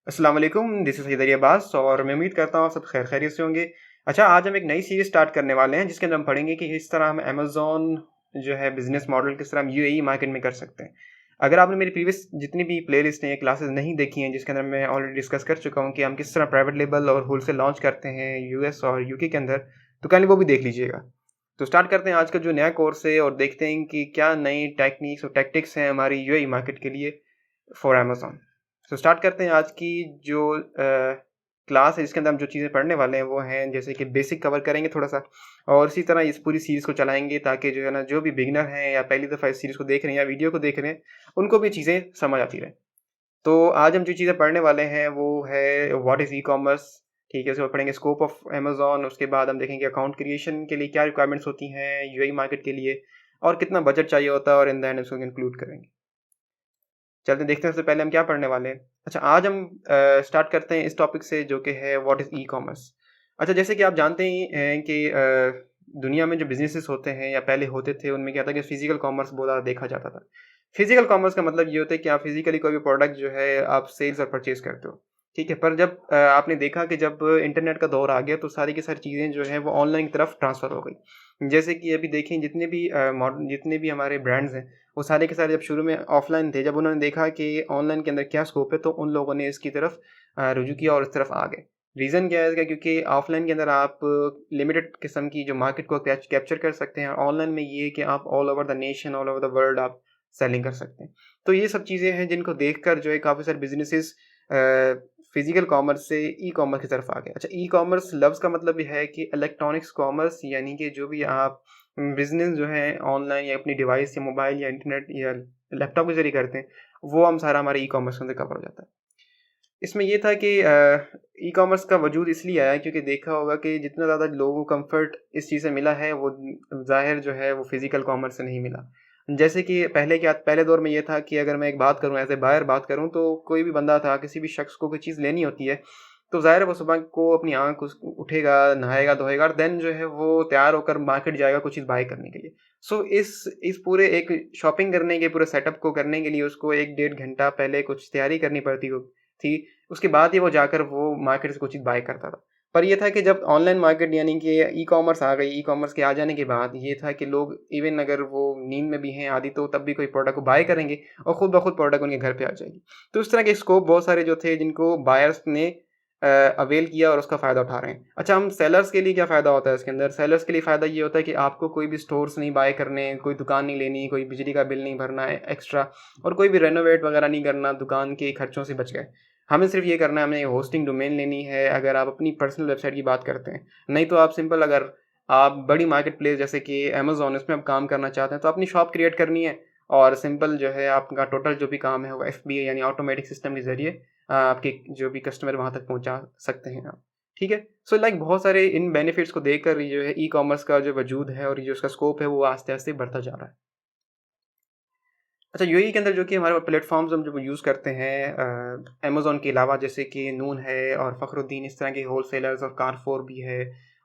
अस्सलाम वालेकुम, this is Haider Abbas और मैं उम्मीद करता हूँ आप सब खैर खैरियत से होंगे। अच्छा, आज हम एक नई सीरीज़ स्टार्ट करने वाले हैं जिसके अंदर हम पढ़ेंगे कि किस तरह हम अमेज़न जो है बिज़नेस मॉडल किस तरह हम यूएई मार्केट में कर सकते हैं। अगर आपने मेरी प्रीवियस जितनी भी प्लेलिस्ट हैं, क्लासेस नहीं देखी हैं जिसके अंदर मैं ऑलरेडी डिस्कस कर चुका हूँ कि हम किस तरह प्राइवेट लेबल और होलसेल लॉन्च करते हैं यूएस और यूके के अंदर, तो काइंडली वो भी देख लीजिएगा। तो स्टार्ट करते हैं आज का जो नया कोर्स है और देखते हैं कि क्या नई टेक्निक्स और टैक्टिक्स हैं हमारी यूएई मार्केट के लिए फॉर अमेज़न। तो स्टार्ट करते हैं आज की जो क्लास है जिसके अंदर हम जो चीज़ें पढ़ने वाले हैं वो हैं जैसे कि बेसिक कवर करेंगे थोड़ा-सा और इसी तरह इस पूरी सीरीज़ को चलाएँगे ताकि जो है ना जो भी बिगिनर हैं या पहली दफ़ा इस सीरीज़ को देख रहे हैं या वीडियो को देख रहे हैं, उनको भी चीज़ें समझ आती रहें। तो आज हम जो चीज़ें पढ़ने वाले हैं वो है व्हाट इज़ ई-कॉमर्स, ठीक है? उसके बाद पढ़ेंगे स्कोप ऑफ अमेज़न, उसके बाद हम देखेंगे अकाउंट क्रिएशन के लिए क्या रिक्वायरमेंट्स होती हैं यूएई मार्केट के लिए और कितना बजट चाहिए होता है और इन द एंड उसको इंक्लूड करेंगे। चलते हैं देखते हैं सबसे पहले हम क्या पढ़ने वाले हैं। अच्छा, आज हम स्टार्ट करते हैं इस टॉपिक से जो कि है व्हाट इज़ ई-कॉमर्स। अच्छा, जैसे कि आप जानते ही हैं कि दुनिया में जो बिज़नेसेस होते हैं या पहले होते थे उनमें क्या था कि फ़िज़िकल कॉमर्स बहुत ज़्यादा देखा जाता था। फ़िज़िकल कॉमर्स का मतलब ये होता है कि आप फ़िज़िकली कोई भी प्रोडक्ट जो है आप सेल्स और परचेज़ करते हो, ठीक है? पर जब आपने देखा कि जब इंटरनेट का दौर आ गया तो सारी की सारी चीज़ें जो हैं वो ऑनलाइन की तरफ ट्रांसफ़र हो गई। जैसे कि अभी देखें जितने भी हमारे ब्रांड्स हैं वो सारे के सारे जब शुरू में ऑफ़लाइन थे, जब उन्होंने देखा कि ऑनलाइन के अंदर क्या स्कोप है, तो उन लोगों ने इसकी तरफ रुजू किया और इस तरफ आ गए। रीज़न क्या है इसका? क्योंकि ऑफ़लाइन के अंदर आप लिमिटेड किस्म की जो मार्केट को कैप्चर कर सकते हैं, ऑनलाइन में ये है कि आप all over the nation, all over the world आप सेलिंग कर सकते हैं। तो ये सब चीज़ें हैं जिनको देखकर जो है काफ़ी सारे बिज़नेसेस फ़िज़िकल कॉमर्स से ई-कॉमर्स की तरफ आ गए। अच्छा, ई-कॉमर्स लफ्ज़ का मतलब ये है कि इलेक्ट्रॉनिक्स कॉमर्स यानी कि जो भी आप बिज़नेस जो है ऑनलाइन या अपनी डिवाइस या मोबाइल या इंटरनेट या लैपटॉप के ज़रिए करते हैं, वो हम सारा हमारे ई-कॉमर्स के अंदर कवर हो जाता है। इसमें ये था कि ई-कॉमर्स का वजूद इसलिए आया क्योंकि देखा होगा कि जितना ज़्यादा लोगों को कम्फ़र्ट इस चीज़ से मिला है, वो ज़ाहिर जो है वो फ़िज़िकल कॉमर्स से नहीं मिला। जैसे कि पहले दौर में ये था कि अगर मैं एक बात करूँ, एज़ ए बायर बात करूँ, तो कोई भी बंदा था, किसी भी शख़्स को कोई चीज़ लेनी होती है, तो ज़ाहिर है वो सुबह को अपनी आँख उस उठेगा, नहाएगा, धोएगा और देन जो है वो तैयार होकर मार्केट जाएगा कुछ चीज़ बाय करने के लिए। सो इस पूरे एक शॉपिंग करने के पूरे सेटअप को करने के लिए उसको 1 डेढ़ घंटा पहले कुछ तैयारी करनी पड़ती थी। उसके बाद ही वो जाकर वो मार्केट से कुछ चीज़ बाय करता था। पर ये था कि जब ऑनलाइन मार्केट यानी कि ई-कॉमर्स आ गई, ई-कॉमर्स के आ जाने के बाद ये था कि लोग इवन अगर वो नींद में भी हैं आधी तो तब भी कोई प्रोडक्ट को बाय करेंगे और खुद ब खुद प्रोडक्ट उनके घर पे आ जाएगी। तो इस तरह के स्कोप बहुत सारे जो थे जिनको बायर्स ने अवेल किया और उसका फ़ायदा उठा रहे हैं। अच्छा, हम सेलर्स के लिए क्या फ़ायदा होता है इसके अंदर? सेलर्स के लिए फ़ायदा ये होता है कि आपको कोई भी स्टोर्स नहीं बाय करने, कोई दुकान नहीं लेनी, कोई बिजली का बिल नहीं भरना है एक्स्ट्रा और कोई भी रेनोवेट वगैरह नहीं करना, दुकान के खर्चों से बच गए। हमें सिर्फ़ ये करना है, हमें होस्टिंग डोमेन लेनी है अगर आप अपनी पर्सनल वेबसाइट की बात करते हैं। नहीं तो आप सिंपल अगर आप बड़ी मार्केट प्लेस जैसे कि अमेज़न इसमें आप काम करना चाहते हैं तो अपनी शॉप क्रिएट करनी है और सिंपल जो है आपका टोटल जो भी काम है वो एफबीए यानी ऑटोमेटिक सिस्टम के ज़रिए आपके जो भी कस्टमर वहाँ तक पहुँचा सकते हैं आप। ठीक है? सो लाइक बहुत सारे इन बेनिफिट्स को देखकर ये जो है ई-कॉमर्स का जो वजूद है और ये जो उसका स्कोप है वो आस्ते-आस्ते बढ़ता जा रहा है। अच्छा, यूएई के अंदर जो कि हमारे प्लेटफ़ॉर्म्स हम जो यूज़ करते हैं अमेज़न के अलावा जैसे कि नून है और फ़खरुद्दीन इस तरह के होलसेलर्स और कारफोर भी है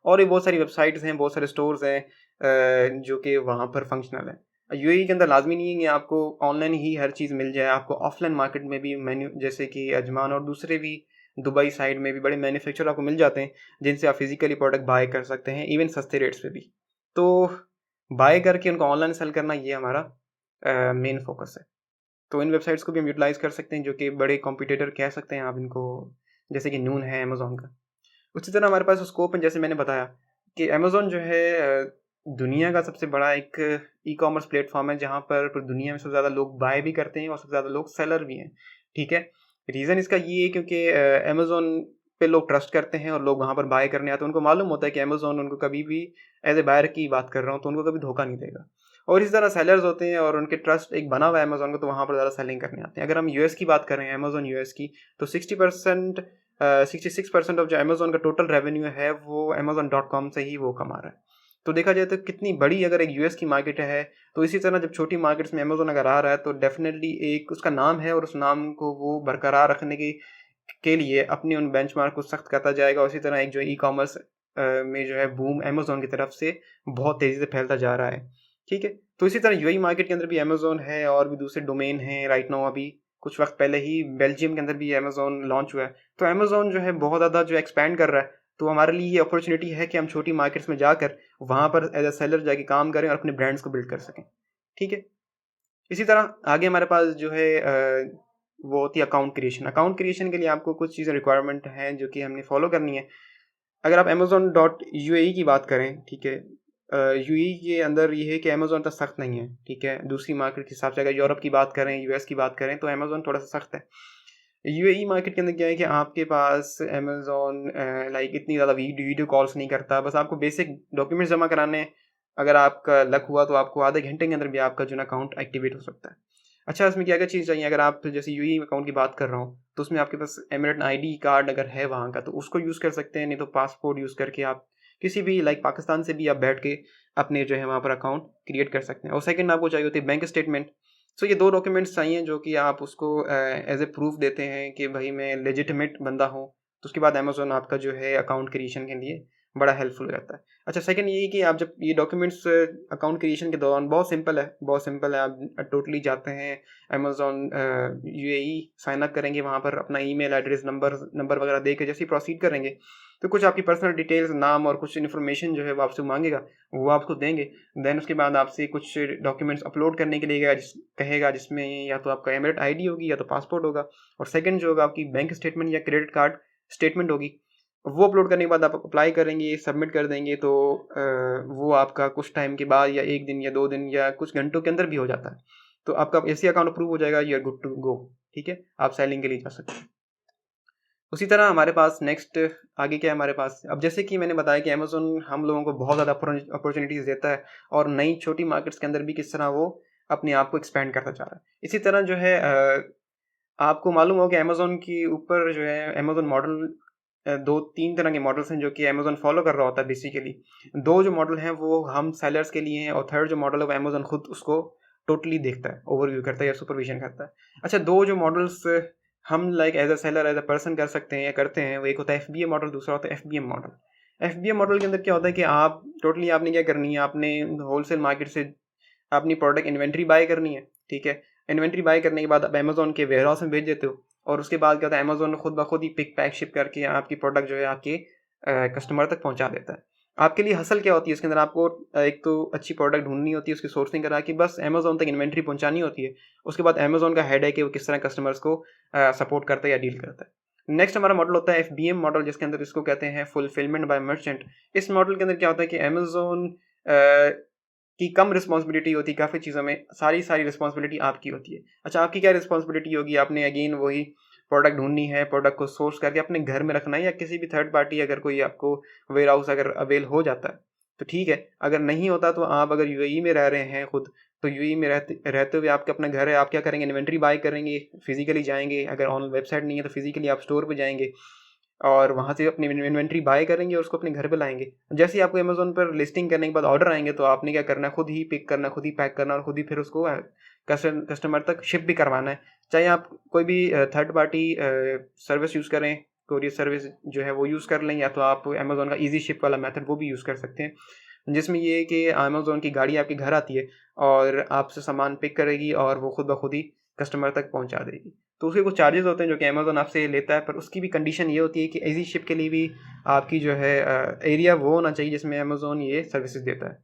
और भी बहुत सारी वेबसाइट्स हैं, बहुत सारे स्टोर्स हैं जो कि वहाँ पर फ़ंक्शनल हैं। यूएई के अंदर लाज़मी नहीं है कि आपको ऑनलाइन ही हर चीज़ मिल जाए, आपको ऑफ़लाइन मार्केट में भी मेन्यू जैसे कि अजमान और दूसरे भी दुबई साइड में भी बड़े मैन्युफैक्चरर आपको मिल जाते हैं, जिनसे आप फ़िज़िकली प्रोडक्ट बाय कर सकते हैं, इवन सस्ते रेट्स पे भी। तो बाय करके उनको ऑनलाइन सेल करना ये हमारा मेन फ़ोकस है। तो इन वेबसाइट्स को भी हम यूटिलाइज़ कर सकते हैं जो कि बड़े कॉम्पिटिटर कह सकते हैं आप इनको, जैसे कि नून है अमेज़न का। उसी तरह हमारे पास स्कोप है जैसे मैंने बताया कि अमेज़न जो है दुनिया का सबसे बड़ा एक ई-कॉमर्स प्लेटफ़ॉर्म है जहाँ पर पूरी दुनिया में सबसे ज़्यादा लोग बाय भी करते हैं और सबसे ज़्यादा लोग सेलर भी हैं, ठीक है? रीज़न इसका ये है क्योंकि अमेज़न पे लोग ट्रस्ट करते हैं और लोग वहाँ पर बाय करने आते हैं। उनको मालूम होता है कि अमेज़न उनको कभी भी एज़ ए बायर की बात कर रहा हूँ तो उनको कभी धोखा नहीं देगा। और इसी तरह सेलर्स होते हैं और उनके ट्रस्ट एक बना हुआ है अमेज़न का तो वहाँ पर ज़्यादा सेलिंग करने आते हैं। अगर हम यूएस की बात करें अमेज़न यूएस की तो 60% 66% ऑफ जो अमेज़न का टोटल रेवेन्यू है वो अमेज़न डॉट कॉम से ही वो कमा रहा है। तो देखा जाए तो कितनी बड़ी अगर एक यूएस की मार्केट है, तो इसी तरह जब छोटी मार्केट्स में अमेज़न अगर आ रहा है तो डेफ़िनेटली एक उसका नाम है और उस नाम को वो बरकरार रखने के लिए अपने उन बेंचमार्क को सख्त करता जाएगा और इसी तरह एक जो ई-कॉमर्स में जो है बूम अमेज़न की तरफ से बहुत तेज़ी से फैलता जा रहा है। ठीक है? तो इसी तरह यूएई मार्केट के अंदर भी अमेज़न है और भी दूसरे डोमेन हैं राइट नाउ अभी। कुछ वक्त पहले ही बेल्जियम के अंदर भी अमेज़ोन लॉन्च हुआ है। तो अमेज़ोन जो है बहुत ज़्यादा जो एक्सपैंड कर रहा है, तो हमारे लिए ये अपॉर्चुनिटी है कि हम छोटी मार्केट्स में जाकर वहाँ पर एज अ सेलर जाके काम करें और अपने ब्रांड्स को बिल्ड कर सकें। ठीक है। इसी तरह आगे हमारे पास जो है वो होती है अकाउंट क्रिएशन। अकाउंट क्रिएशन के लिए आपको कुछ चीज़ें रिक्वायरमेंट हैं जो कि हमने फॉलो करनी है। अगर आप amazon.ua की बात करें, ठीक है, यूएई के अंदर ये है कि अमेज़ोन तो सख्त नहीं है, ठीक है। दूसरी मार्केट के हिसाब से अगर यूरोप की बात करें, यूएस की बात करें, तो अमेज़ोन थोड़ा सा सख्त है। यूएई मार्केट के अंदर क्या है कि आपके पास अमेज़ोन लाइक इतनी ज़्यादा वीडियो कॉल्स नहीं करता, बस आपको बेसिक डॉक्यूमेंट्स जमा कराने हैं। अगर आपका लक हुआ तो आपको आधे घंटे के अंदर भी आपका जो है अकाउंट एक्टिवेट हो सकता है। अच्छा, इसमें क्या क्या चीज़ चाहिए? अगर आप जैसे यूएई अकाउंट की बात कर रहा हूँ, तो उसमें आपके पास एमिरेट आईडी कार्ड अगर है वहाँ का, तो उसको यूज़ कर सकते हैं, नहीं तो पासपोर्ट यूज़ करके आप किसी भी लाइक पाकिस्तान से भी आप बैठ के अपने जो है वहाँ पर अकाउंट क्रिएट कर सकते हैं। और सेकंड आपको चाहिए होती है बैंक स्टेटमेंट। सो ये 2 डॉक्यूमेंट्स चाहिए जो कि आप उसको एज ए प्रूफ देते हैं कि भाई मैं लेजिटिमेट बंदा हूँ। तो उसके बाद अमेज़ोन आपका जो है अकाउंट क्रिएशन के लिए बड़ा हेल्पफुल हो जाता है। अच्छा, सेकंड ये है कि आप जब ये डॉक्यूमेंट्स अकाउंट क्रिएशन के दौरान बहुत सिंपल है, बहुत सिंपल है। आप टोटली जाते हैं अमेज़न यूएई, साइन अप करेंगे, वहाँ पर अपना ईमेल एड्रेस, नंबर वगैरह दे के जैसे ही प्रोसीड करेंगे, तो कुछ आपकी पर्सनल डिटेल्स, नाम और कुछ इन्फॉर्मेशन जो है वो आपसे मांगेगा, वो आपको देंगे। देन उसके बाद आपसे कुछ डॉक्यूमेंट्स अपलोड करने के लिए कहेगा, जिसमें या तो आपका एमिरेट आईडी होगी या तो पासपोर्ट होगा, और सेकंड जो होगा आपकी बैंक स्टेटमेंट या क्रेडिट कार्ड स्टेटमेंट होगी। वो अपलोड करने के बाद आप अप्लाई करेंगे, सबमिट कर देंगे, तो वो आपका कुछ टाइम के बाद या 1 दिन या 2 दिन या कुछ घंटों के अंदर भी हो जाता है। तो आपका ऐसे अकाउंट अप्रूव हो जाएगा, you are good to go. ठीक है, आप सेलिंग के लिए जा सकते हैं। उसी तरह हमारे पास नेक्स्ट आगे क्या है हमारे पास, अब जैसे कि मैंने बताया कि अमेज़न हम लोगों को बहुत ज़्यादा अपॉर्चुनिटीज़ देता है, और नई छोटी मार्केट्स के अंदर भी किस तरह वो अपने आप को एक्सपेंड करता जा रहा है। इसी तरह जो है आपको मालूम हो कि अमेज़न के ऊपर जो है अमेज़न मॉडल 2-3 तरह के मॉडल्स हैं जो कि अमेज़न फॉलो कर रहा होता है बेसिकली। 2 जो मॉडल हैं वो हम सेलर्स के लिए हैं, और थर्ड जो मॉडल है वो अमेज़न खुद उसको टोटली देखता है, ओवरव्यू करता है या सुपरविज़न करता है। अच्छा, 2 जो मॉडल्स हम like as a seller, as a person कर सकते हैं या करते हैं, वो एक होता है एफबीए मॉडल, दूसरा होता है एफबीएम मॉडल। एफबीएम मॉडल के अंदर क्या होता है कि आप टोटली आपने क्या करनी है, आपने होलसेल मार्केट से अपनी प्रोडक्ट इन्वेंट्री बाय करनी है। ठीक है, इन्वेंट्री बाय करने के बाद आप अमेज़न के वेयरहाउस में भेज देते हो, और उसके बाद क्या होता है अमेज़न खुद ब खुद ही पिक पैक शिप करके आपकी प्रोडक्ट जो है आपके कस्टमर तक पहुंचा देता है। आपके लिए हसल क्या होती है इसके अंदर? आपको एक तो अच्छी प्रोडक्ट ढूंढनी होती है, उसकी सोर्सिंग करा के बस अमेज़न तक इन्वेंट्री पहुंचानी होती है। उसके बाद अमेज़न का हेड है कि वो किस तरह कस्टमर्स को सपोर्ट करता है या डील करता है। नेक्स्ट हमारा मॉडल होता है एफबीएम मॉडल, जिसके अंदर इसको कहते हैं फुलफिलमेंट बाय मर्चेंट। इस मॉडल के अंदर क्या होता है कि अमेज़न की कम रिस्पॉन्सिबिलिटी होती है काफ़ी चीज़ों में, सारी रिस्पॉन्सिबिलिटी आपकी होती है। अच्छा, आपकी क्या रिस्पॉन्सिबिलिटी होगी? आपने अगेन वही प्रोडक्ट ढूंढनी है, प्रोडक्ट को सोर्स करके अपने घर में रखना है, या किसी भी थर्ड पार्टी अगर कोई आपको वेयर हाउस अगर अवेल हो जाता है तो ठीक है। अगर नहीं होता तो आप अगर यूएई में रह रहे हैं खुद, तो यूएई में रहते हुए आपके अपना घर है, आप क्या करेंगे, इन्वेंट्री बाय करेंगे, फिजिकली जाएंगे। अगर ऑन वेबसाइट नहीं है तो फिजिकली आप स्टोर पे जाएंगे और वहाँ से अपनी इन्वेंट्री बाय करेंगे और उसको अपने घर पे लाएंगे। जैसे ही आपको अमेज़न पर लिस्टिंग करने के बाद ऑर्डर आएंगे, तो आपने क्या करना है, खुद ही पिक करना, खुद ही पैक करना, और खुद ही फिर उसको कस्टमर तक शिप भी करवाना है। चाहे आप कोई भी थर्ड पार्टी सर्विस यूज़ करें, कोरियर सर्विस जो है वो यूज़ कर लें, या तो आप अमेज़न का ईजी शिप वाला मेथड वो भी यूज़ कर सकते हैं, जिसमें ये है कि अमेज़न की गाड़ी आपके घर आती है और आपसे सामान पिक करेगी और वो खुद ब खुद ही कस्टमर तक पहुंचा देगी। तो उसके कुछ चार्जेस होते हैं जो कि अमेज़न आपसे लेता है, पर उसकी भी कंडीशन ये होती है कि ईजी शिप के लिए भी आपकी जो है एरिया वो होना चाहिए जिसमें अमेज़न ये सर्विसेज देता है।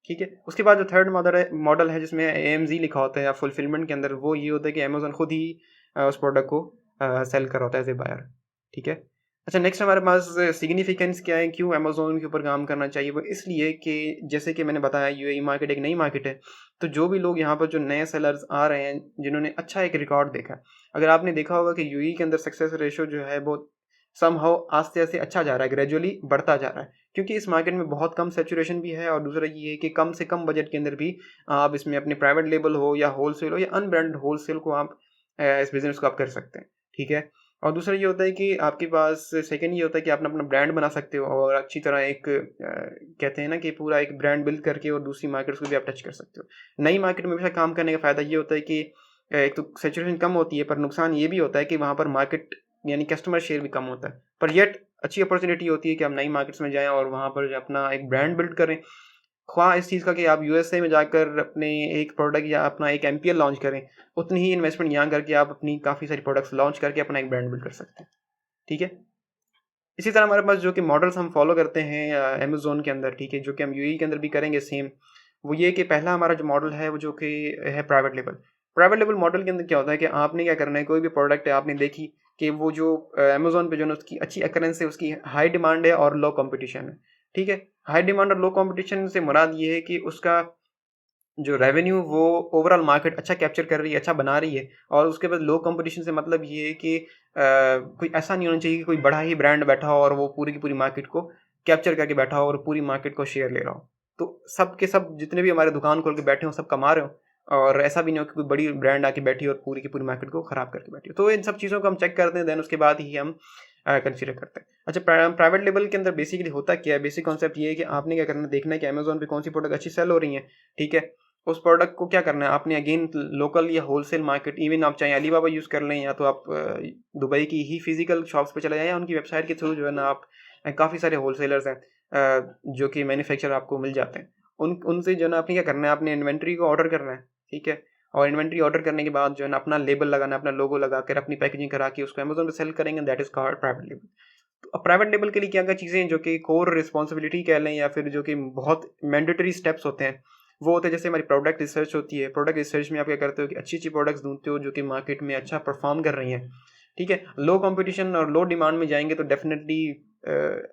ठीक है, उसके बाद जो थर्ड मॉडल है जिसमें एएमजी लिखा होता है या फुलफिलमेंट के अंदर, वो ये होता है कि अमेज़न खुद ही उस प्रोडक्ट को सेल कर रहा होता है एज ए बायर। ठीक है। अच्छा, नेक्स्ट हमारे पास सिग्निफिकेंस क्या है, क्यों अमेज़न के ऊपर काम करना चाहिए? वो इसलिए कि जैसे कि मैंने बताया यूएई मार्केट एक नई मार्केट है, तो जो भी लोग यहाँ पर जो नए सेलर्स आ रहे हैं जिन्होंने अच्छा एक रिकॉर्ड देखा है, अगर आपने देखा होगा कि यूएई के अंदर सक्सेस रेशो जो है बहुत समहाउ आस्ते-आस्ते अच्छा जा रहा है, ग्रेजुअली बढ़ता जा रहा है, क्योंकि इस मार्केट में बहुत कम सैचुरेशन भी है, और दूसरा ये है कि कम से कम बजट के अंदर भी आप इसमें अपने प्राइवेट लेबल हो या होलसेल हो या अनब्रांडेड होलसेल को आप इस बिज़नेस को आप कर सकते हैं। ठीक है? और दूसरा ये होता है कि आपके पास सेकंड ये होता है कि आप अपना ब्रांड बना सकते हो, और अच्छी तरह एक कहते हैं ना कि पूरा एक ब्रांड बिल्ड करके और दूसरी मार्केट्स को भी आप टच कर सकते हो। नई मार्केट में हमेशा काम करने का फ़ायदा ये होता है कि एक तो सैचुरेशन कम होती है, पर नुकसान ये भी होता है कि वहाँ पर मार्केट यानी कस्टमर शेयर भी कम होता है। पर येट अच्छी अपॉर्चुनिटी होती है कि आप नई मार्केट्स में जाएँ और वहाँ पर जो अपना एक ब्रांड बिल्ड करें, ख्वाह इस चीज़ का कि आप यूएसए में जाकर अपने एक प्रोडक्ट या अपना एक एमपीएल लॉन्च करें, उतनी ही इन्वेस्टमेंट यहाँ करके आप अपनी काफ़ी सारी प्रोडक्ट्स लॉन्च करके अपना एक ब्रांड बिल्ड कर सकते हैं। ठीक है। इसी तरह हमारे पास जो कि मॉडल्स हम फॉलो करते हैं अमेज़न के अंदर, ठीक है, जो कि हम यूएई के अंदर भी करेंगे सेम, वो ये कि पहला हमारा जो मॉडल है वो जो कि है private label. Private label model के अंदर क्या होता है कि आपने क्या करना है, कोई भी प्रोडक्ट है आपने देखी कि वो जो अमेज़न पे जो है उसकी अच्छी अकरेंस है, उसकी हाई डिमांड है और लो कंपटीशन है। ठीक है। हाई डिमांड और लो कंपटीशन से मुराद ये है कि उसका जो रेवेन्यू वो ओवरऑल मार्केट अच्छा कैप्चर कर रही है, अच्छा बना रही है। और उसके बाद लो कंपटीशन से मतलब ये है कि कोई ऐसा नहीं होना चाहिए कि कोई बड़ा ही ब्रांड बैठा हो और वो पूरी की पूरी मार्केट को कैप्चर करके बैठा हो और पूरी मार्केट को शेयर ले रहा हो। तो सब के सब जितने भी हमारे दुकान खोल के बैठे हो सब कमा रहे हो, और ऐसा भी नहीं हो कि कोई बड़ी ब्रांड आके बैठी हो और पूरी की पूरी मार्केट को ख़राब करके बैठी हो। तो इन सब चीज़ों को हम चेक करते हैं, देन उसके बाद ही हम कंसीडर करते हैं। अच्छा, प्राइवेट लेवल के अंदर बेसिकली होता क्या है, बेसिक कॉन्सेप्ट ये है कि आपने क्या करना है, देखना है कि अमेज़न पे कौन सी प्रोडक्ट अच्छी सेल हो रही है। ठीक है। उस प्रोडक्ट को क्या करना है आपने, अगेन लोकल या होलसेल मार्केट, इवन आप चाहे अलीबाबा यूज़ कर लें या तो आप दुबई की ही फिजिकल शॉप्स पे चले जाएं या उनकी वेबसाइट के थ्रू जो है ना आप काफ़ी सारे होलसेलर्स हैं जो कि मैन्युफैक्चर आपको मिल जाते हैं। उनसे जो है ना आपने क्या करना है, आपने इन्वेंट्री को ऑर्डर करना है। ठीक है। और इन्वेंट्री ऑर्डर करने के बाद जो है ना अपना लेबल लगाना है, अपना लोगो लगा कर अपनी पैकेजिंग करा के उसको अमेज़न पे सेल करेंगे, that is called private label. तो अब प्राइवेट लेबल के लिए क्या क्या चीज़ें जो कि कोर रिस्पॉन्सिबिलिटी कह लें या फिर जो कि बहुत मैंडेटरी स्टेप्स होते हैं, वो होते हैं जैसे हमारी प्रोडक्ट रिसर्च होती है। प्रोडक्ट रिसर्च में आप क्या करते हो कि अच्छी अच्छी प्रोडक्ट्स ढूंढते हो जो कि मार्केट में अच्छा परफॉर्म कर रही हैं। ठीक है। लो कंपटीशन और लो डिमांड में जाएंगे तो डेफिनेटली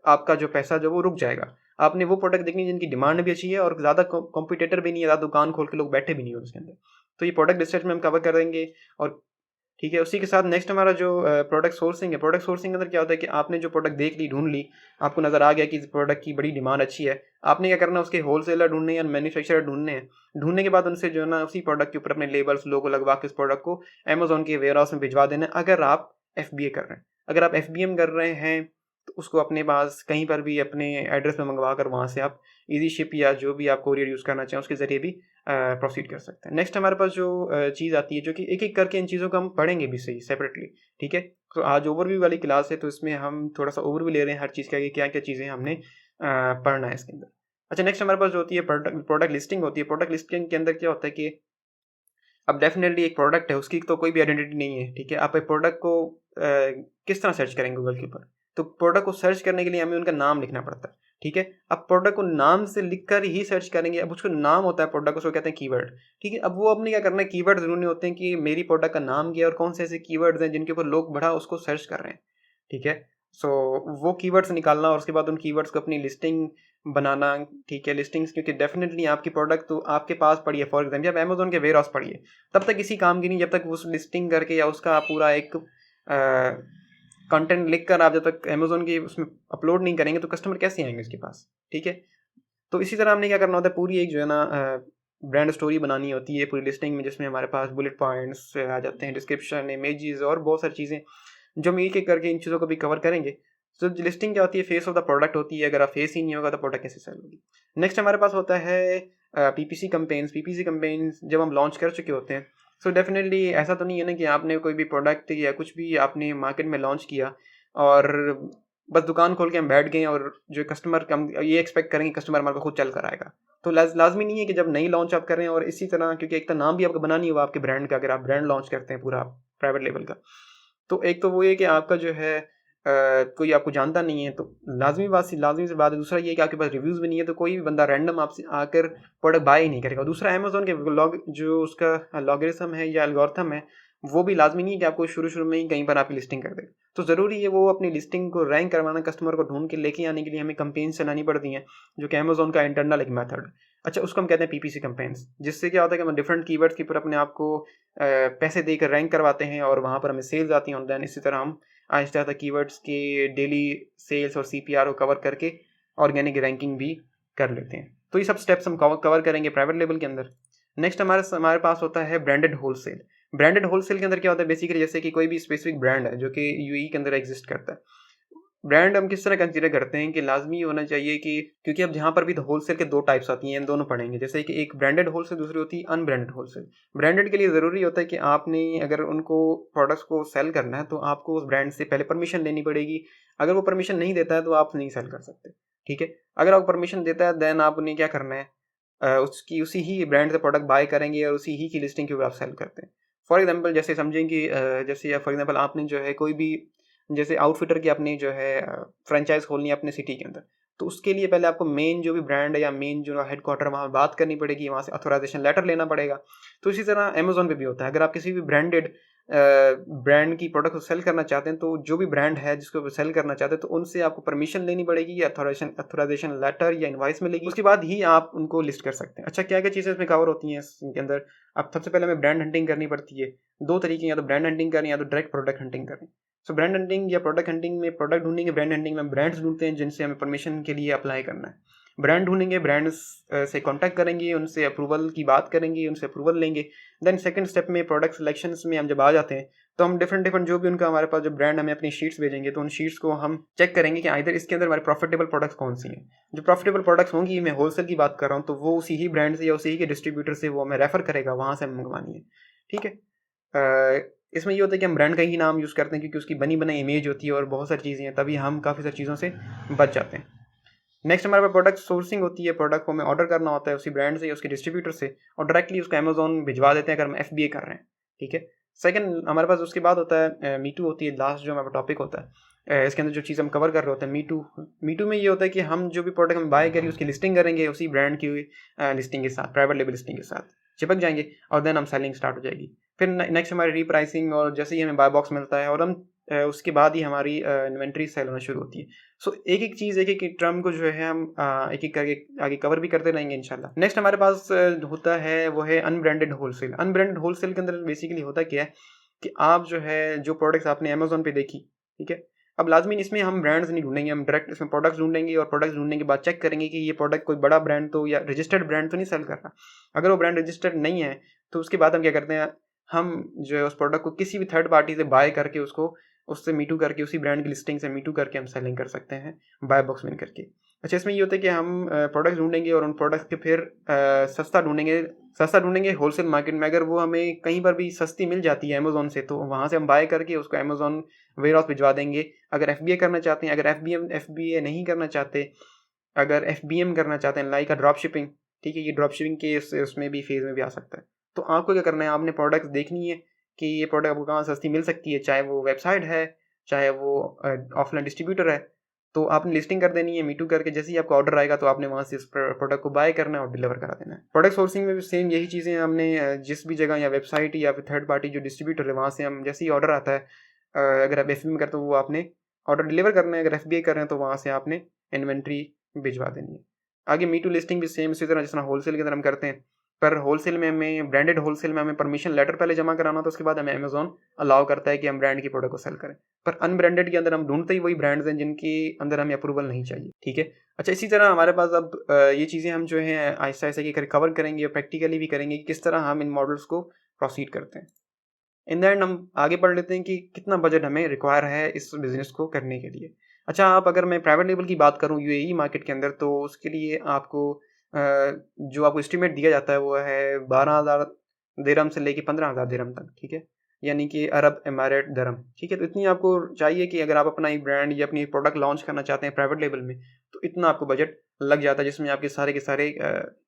आपका जो पैसा जो वो रुक जाएगा। आपने वो प्रोडक्ट देखनी है जिनकी डिमांड भी अच्छी है और ज़्यादा कॉम्पिटेटर भी नहीं है, ज़्यादा दुकान खोल के लोग बैठे भी नहीं हो उसके अंदर। तो ये प्रोडक्ट रिसर्च में हम कवर करेंगे। और ठीक है, उसी के साथ नेक्स्ट हमारा जो प्रोडक्ट सोर्सिंग है। प्रोडक्ट सोर्सिंग के अंदर क्या होता है कि आपने जो प्रोडक्ट देख ली, ढूंढ ली, आपको नज़र आ गया कि इस प्रोडक्ट की बड़ी डिमांड अच्छी है, आपने क्या करना है, उसके होलसेलर ढूंढने या मैन्युफैक्चरर ढूंढने हैं। ढूंढने के बाद उनसे जो है ना उसी प्रोडक्ट के ऊपर अपने लेबल्स लोगो लगवा के उस प्रोडक्ट को अमेजोन के वेयर हाउस में भिजवा देना है। अगर आप FBA कर रहे हैं, अगर आप FBM कर रहे हैं तो उसको अपने पास कहीं पर भी अपने एड्रेस में मंगवा कर वहाँ से आप इजी शिप या जो भी आप कोरियर यूज़ करना चाहें उसके ज़रिए भी प्रोसीड कर सकते हैं। नेक्स्ट हमारे पास जो चीज़ आती है जो कि एक एक करके इन चीज़ों को हम पढ़ेंगे भी सही सेपरेटली। ठीक है। तो आज ओवरव्यू वाली क्लास है तो इसमें हम थोड़ा सा ओवरव्यू ले रहे हैं हर चीज़ का कि क्या क्या चीज़ें हमने पढ़ना है इसके अंदर। अच्छा, नेक्स्ट हमारे पास जो होती है प्रोडक्ट लिस्टिंग होती है। प्रोडक्ट लिस्टिंग के अंदर क्या होता है कि अब डेफिनेटली एक प्रोडक्ट है उसकी तो कोई भी आइडेंटिटी नहीं है। ठीक है। आप एक प्रोडक्ट को किस तरह सर्च करेंगे गूगल के ऊपर, तो प्रोडक्ट को सर्च करने के लिए हमें उनका नाम लिखना पड़ता है। ठीक है। अब प्रोडक्ट को नाम से लिखकर ही सर्च करेंगे। अब उसको नाम होता है प्रोडक्ट, उसको कहते हैं कीवर्ड। ठीक है। अब वो अपने क्या करना है, कीवर्ड ज़रूरी होते हैं कि मेरी प्रोडक्ट का नाम क्या है और कौन से ऐसे कीवर्ड्स हैं जिनके ऊपर लोग बड़ा उसको सर्च कर रहे हैं। ठीक है। सो वो कीवर्ड्स निकालना और उसके बाद उन कीवर्ड्स को अपनी लिस्टिंग बनाना। ठीक है। लिस्टिंग्स क्योंकि डेफिनेटली आपकी प्रोडक्ट तो आपके पास पड़ी है, फॉर एग्जाम्पल आप अमेजोन के वेयर हाउस पड़ी है, तब तक किसी काम की नहीं जब तक उस लिस्टिंग करके या उसका पूरा एक कंटेंट लिख कर आप जब तक अमेजोन की उसमें अपलोड नहीं करेंगे तो कस्टमर कैसे आएंगे उसके पास। ठीक है। तो इसी तरह हमने क्या करना होता है, पूरी एक जो है ना ब्रांड स्टोरी बनानी होती है पूरी लिस्टिंग में, जिसमें हमारे पास बुलेट पॉइंट्स आ जाते हैं, डिस्क्रिप्शन, इमेजेस और बहुत सारी चीज़ें जो हम एक एक करके इन चीज़ों को भी कवर करेंगे। तो लिस्टिंग क्या होती है, फेस ऑफ द प्रोडक्ट होती है। अगर आप फेस ही नहीं होगा तो प्रोडक्ट कैसे सेल होगी। नेक्स्ट हमारे पास होता है PPC कंपेन्स। PPC कंपेन्स जब हम लॉन्च कर चुके होते हैं, सो डेफिनेटली ऐसा तो नहीं है ना कि आपने कोई भी प्रोडक्ट या कुछ भी आपने मार्केट में लॉन्च किया और बस दुकान खोल के हम बैठ गए और जो कस्टमर हम ये एक्सपेक्ट करेंगे कस्टमर हमारे पास खुद चल कर आएगा। तो लाजमी नहीं है कि जब नई लॉन्च आप करें और इसी तरह, क्योंकि एक तो नाम भी आपका बना नहीं हुआ आपके ब्रांड का, अगर आप ब्रांड लॉन्च करते हैं पूरा प्राइवेट लेवल का, तो एक तो वो ये कि आपका जो है कोई आपको जानता नहीं है, तो लाजमी सी बात है। दूसरा ये कि आपके पास रिव्यूज़ भी नहीं है तो कोई भी बंदा रैंडम आपसे आकर प्रोडक्ट बाय ही नहीं करेगा। दूसरा अमेज़न के जो उसका लॉगरिथम है या एल्गोरिथम है, वो भी लाजमी नहीं है कि आपको शुरू में ही कहीं पर आपकी लिस्टिंग कर दे। तो ज़रूरी है वो अपनी लिस्टिंग को रैंक करवाना, कस्टमर को ढूंढ के लेके आने के लिए हमें कैंपेन्स चलानी पड़ती हैं, जो कि अमेज़न का इंटरनल एक मेथड। अच्छा, उसको हम कहते हैं PPC कैंपेन्स, जिससे क्या होता है कि हम डिफरेंट कीवर्ड्स के ऊपर अपने आप को पैसे देकर रैंक करवाते हैं और वहाँ पर हमें सेल्स आती हैं। और देन इसी तरह हम आहिस्ता आहिस्ता कीवर्ड्स के डेली सेल्स और CPR को कवर करके ऑर्गेनिक रैंकिंग भी कर लेते हैं। तो ये सब स्टेप्स हम कवर करेंगे प्राइवेट लेवल के अंदर। नेक्स्ट हमारे पास होता है ब्रांडेड होलसेल। ब्रांडेड होलसेल के अंदर क्या होता है, बेसिकली जैसे कि कोई भी स्पेसिफिक ब्रांड है जो कि UAE के अंदर एग्जिस्ट करता है। ब्रांड हम किस तरह कंसीडर करते हैं कि लाजमी होना चाहिए कि, क्योंकि अब जहाँ पर भी होलसेल के दो टाइप्स आती हैं, इन दोनों पढ़ेंगे। जैसे कि एक ब्रांडेड होलसेल, दूसरी होती है अनब्रांडेड होलसेल। ब्रांडेड के लिए ज़रूरी होता है कि आपने अगर उनको प्रोडक्ट्स को सेल करना है तो आपको उस ब्रांड से पहले परमिशन लेनी पड़ेगी। अगर वो परमिशन नहीं देता है तो आप नहीं सेल कर सकते। ठीक है। अगर आप परमिशन देता है देन आपने क्या करना है, उसकी उसी ही ब्रांड से प्रोडक्ट बाय करेंगे और उसी ही की लिस्टिंग के ऊपर आप सेल करते हैं। फॉर एग्जांपल जैसे समझें कि जैसे फॉर एग्जांपल आपने जो है कोई भी जैसे आउटफिटर की अपनी जो है फ्रेंचाइज खोलनी है अपने सिटी के अंदर, तो उसके लिए पहले आपको मेन जो भी ब्रांड है या मेन जो हेडक्वार्टर वहाँ बात करनी पड़ेगी, वहाँ से ऑथराइजेशन लेटर लेना पड़ेगा। तो इसी तरह अमेज़न पे भी होता है। अगर आप किसी भी ब्रांडेड ब्रांड की प्रोडक्ट को सेल करना चाहते हैं, तो जो भी ब्रांड है जिसको आप सेल करना चाहते हैं, तो उनसे आपको परमिशन लेनी पड़ेगी या ऑथराइजेशन लेटर या इनवॉइस मिलेगी। उसके बाद ही आप उनको लिस्ट कर सकते हैं। अच्छा, क्या-क्या चीज़ें इसमें कवर होती हैं इसके अंदर? अब सबसे पहले हमें ब्रांड हंटिंग करनी पड़ती है। 2 तरीके हैं, या तो ब्रांड हंटिंग करें या तो डायरेक्ट प्रोडक्ट हंटिंग करें। सो ब्रांड हंटिंग या प्रोडक्ट हंटिंग में प्रोडक्ट ढूँढेंगे, ब्रांड हंटिंग में ब्रांड्स ढूँढते हैं जिनसे हमें परमिशन के लिए अप्लाई करना है। ब्रांड ढूँढेंगे, ब्रांड्स से कॉन्टैक्ट करेंगे, उनसे अप्रूवल की बात करेंगे, उनसे अप्रूवल लेंगे। देन सेकंड स्टेप में प्रोडक्ट सिलेक्शंस में हम जब आ जाते हैं, तो हम डिफरेंट जो भी उनका हमारे पास जो ब्रांड हमें अपनी शीट्स भेजेंगे, तो उन शीट्स को हम चेक करेंगे कि आइदर इसके अंदर हमारे प्रॉफिटेबल प्रोडक्ट्स कौन सी हैं। जो प्रॉफिटेबल प्रोडक्ट्स होंगी, मैं होलसेल की बात कर रहा हूँ, तो वो उसी ही ब्रांड से या उसी ही के डिस्ट्रीब्यूटर से वो हमें रेफर करेगा, वहाँ से हमें मंगवानी है। ठीक है। इसमें ये होता है कि हम ब्रांड का ही नाम यूज़ करते हैं क्योंकि उसकी बनी बनाई इमेज होती है और बहुत सारी चीज़ें हैं, तभी हम काफ़ी सारी चीज़ों से बच जाते हैं। नेक्स्ट हमारे पास प्रोडक्ट सोर्सिंग होती है। प्रोडक्ट को हमें ऑर्डर करना होता है उसी ब्रांड से या उसके डिस्ट्रीब्यूटर से, और डायरेक्टली उसको अमेज़न भिजवा देते हैं अगर हम एफबीए कर रहे हैं। ठीक है। सेकंड हमारे पास उसके बाद होता है मीटू होती है, लास्ट जो हमारा टॉपिक होता है। इसके अंदर जो चीज़ हम कवर कर रहे होते हैं मीटू में ये होता है कि हम जो भी प्रोडक्ट हम बाय करें उसकी लिस्टिंग करेंगे उसी ब्रांड की लिस्टिंग के साथ, प्राइवेट लेबल लिस्टिंग के साथ चिपक जाएंगे, और देन हम सेलिंग स्टार्ट हो जाएगी। फिर नेक्स्ट हमारी रीप्राइसिंग, और जैसे ही हमें बाय बॉक्स मिलता है और हम उसके बाद ही हमारी इन्वेंट्री सेल होना शुरू होती है। सो एक-एक चीज़, एक-एक टर्म को जो है हम एक-एक करके आगे कवर भी करते रहेंगे इंशाल्लाह। नेक्स्ट हमारे पास होता है वो है अनब्रांडेड होलसेल। अनब्रांडेड होलसेल के अंदर बेसिकली होता क्या है कि आप जो है जो प्रोडक्ट्स आपने अमेज़न पे देखी, ठीक है? अब लाज़मी इसमें हम ब्रांड्स नहीं ढूँढेंगे, हम डायरेक्ट इसमें प्रोडक्ट्स ढूँढेंगे और प्रोडक्ट्स ढूँढने के बाद चेक करेंगे कि ये प्रोडक्ट कोई बड़ा ब्रांड तो या रजिस्टर्ड ब्रांड तो नहीं सेल कर रहा। अगर वो ब्रांड रजिस्टर्ड नहीं है, तो उसके बाद हम क्या करते हैं, हम जो है उस प्रोडक्ट को किसी भी थर्ड पार्टी से बाय करके उससे मीटू करके उसी ब्रांड की लिस्टिंग से मीटू करके हम सेलिंग कर सकते हैं बाय बॉक्स विन करके। अच्छा, इसमें ये होता है कि हम प्रोडक्ट्स ढूँढेंगे और उन प्रोडक्ट्स के फिर सस्ता ढूँढेंगे होलसेल मार्केट में। अगर वो हमें कहीं पर भी सस्ती मिल जाती है अमेज़न से, तो वहाँ से हम बाय करके उसको अमेज़न वेयरहाउस भिजवा देंगे। अगर एफबीए करना चाहते हैं, अगर एफबीए नहीं करना चाहते, अगर एफबीएम करना चाहते हैं लाइक ड्रॉप शिपिंग, ठीक है, ये ड्रॉप शिपिंग के उसमें भी फेज़ में भी आ सकता है। तो आपको क्या करना है, आपने प्रोडक्ट्स देखनी है कि ये प्रोडक्ट आपको कहाँ सस्ती मिल सकती है, चाहे वो वेबसाइट है, चाहे वो ऑफलाइन डिस्ट्रीब्यूटर है। तो आपने लिस्टिंग कर देनी है मीटू करके। जैसे ही आपको ऑर्डर आएगा तो आपने वहाँ से इस प्रोडक्ट को बाय करना है और डिलीवर करा देना है। प्रोडक्ट सोर्सिंग में भी सेम यही चीज़ें हमने जिस भी जगह या वेबसाइट या फिर थर्ड पार्टी जो डिस्ट्रीब्यूटर है वहाँ से हम जैसे ही ऑर्डर आता है, अगर आप एफ करते हो वो आपने ऑर्डर डिलीवर करना है, अगर एफ कर रहे हैं तो वहाँ से आपने इन्वेंट्री भिजवा देनी है। आगे मीटू लिस्टिंग भी सेम इसी तरह जिस तरह होलसेल के अंदर हम करते हैं, पर होलसेल में हमें ब्रांडेड होलसेल में हमें परमिशन लेटर पहले जमा कराना होता है, उसके बाद हमें अमेज़न अलाउ करता है कि हम ब्रांड की प्रोडक्ट को सेल करें। पर अनब्रांडेड के अंदर हम ढूंढते ही वही ब्रांड्स हैं जिनके अंदर हमें अप्रूवल नहीं चाहिए। ठीक है। अच्छा, इसी तरह हमारे पास अब ये चीज़ें हम जो है आहिस्ता आहिस्ता कवर करेंगे और प्रैक्टिकली भी करेंगे कि किस तरह हम इन मॉडल्स को प्रोसीड करते हैं। इन द एंड हम आगे बढ़ लेते हैं कि कितना बजट हमें रिक्वायर है इस बिज़नेस को करने के लिए। अच्छा, आप अगर मैं प्राइवेट लेबल की बात करूँ यूएई मार्केट के अंदर, तो उसके लिए आपको जो आपको एस्टीमेट दिया जाता है वो है 12,000 दिरहम से लेके 15,000 दिरहम तक। ठीक है, यानी कि अरब एमारेट दिरहम। ठीक है, तो इतनी आपको चाहिए कि अगर आप अपना एक ब्रांड या अपनी प्रोडक्ट लॉन्च करना चाहते हैं प्राइवेट लेबल में, तो इतना आपको बजट लग जाता है, जिसमें आपके सारे के सारे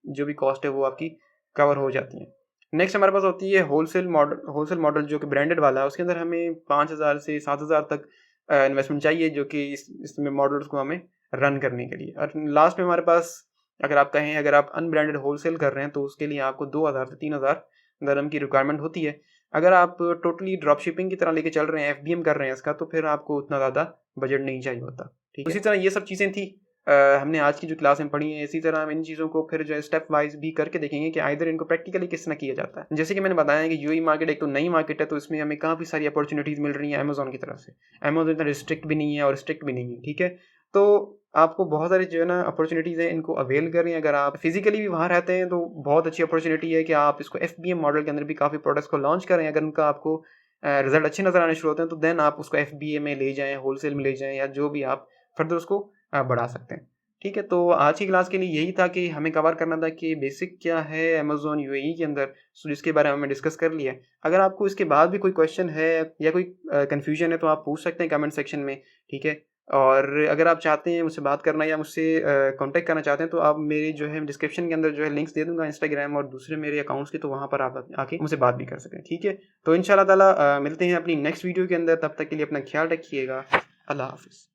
जो भी कॉस्ट है वो आपकी कवर हो जाती है। नेक्स्ट हमारे पास होती है होलसेल मॉडल जो कि ब्रांडेड वाला है। उसके अंदर हमें 5,000 से 7,000 तक इन्वेस्टमेंट चाहिए, जो कि इसमें मॉडल्स को हमें रन करने के लिए। और लास्ट में हमारे पास अगर आप कहें, अगर आप अनब्रांडेड होलसेल कर रहे हैं तो उसके लिए आपको 2,000 से 3,000 दिरहम की रिक्वायरमेंट होती है। अगर आप टोटली ड्रॉप शिपिंग की तरह लेके चल रहे हैं, एफबीएम कर रहे हैं इसका, तो फिर आपको उतना ज़्यादा बजट नहीं चाहिए होता। ठीक है, इसी तरह ये सब चीज़ें थी हमने आज की जो क्लास में पढ़ी है। इसी तरह हम इन चीज़ों को फिर जो है स्टेप वाइज भी करके देखेंगे कि आइदर इनको प्रैक्टिकली किस तरह किया जाता है। जैसे कि मैंने बताया कि यूएई मार्केट एक तो नई मार्केट है, तो इसमें हमें काफ़ी सारी अपॉर्चुनिटीज़ मिल रही हैं अमेज़न की तरफ से। अमेज़न इतना रिस्ट्रिक्ट भी नहीं है और स्ट्रिक्ट भी नहीं है। ठीक है, तो आपको बहुत सारी जो है ना अपॉर्चुनिटीज़ हैं, इनको अवेल करें। अगर आप फिजिकली भी वहाँ रहते हैं तो बहुत अच्छी अपॉर्चुनिटी है कि आप इसको एफबीएम मॉडल के अंदर भी काफ़ी प्रोडक्ट्स को लॉन्च करें। अगर उनका आपको रिजल्ट अच्छे नज़र आने शुरू होते हैं, तो देन आप उसको एफबीए में ले जाएँ, होलसेल में ले जाएँ, या जो भी आप फर्दर उसको बढ़ा सकते हैं। ठीक है, तो आज की क्लास के लिए यही था कि हमें कवर करना था कि बेसिक क्या है अमेज़न यूएई के अंदर, सो जिसके बारे में हमने डिस्कस कर लिया है। अगर आपको इसके बाद भी कोई क्वेश्चन है या कोई कन्फ्यूजन है, तो आप पूछ सकते हैं कमेंट सेक्शन में। ठीक है, और अगर आप चाहते हैं मुझसे बात करना या मुझसे कॉन्टैक्ट करना चाहते हैं तो आप मेरे जो है डिस्क्रिप्शन के अंदर जो है लिंक्स दे दूंगा इंस्टाग्राम और दूसरे मेरे अकाउंट्स के, तो वहाँ पर आप आके मुझसे बात भी कर सकें। ठीक है, तो इंशाल्लाह ताला मिलते हैं अपनी नेक्स्ट वीडियो के अंदर। तब तक के लिए अपना ख्याल रखिएगा। अल्लाह हाफिज़।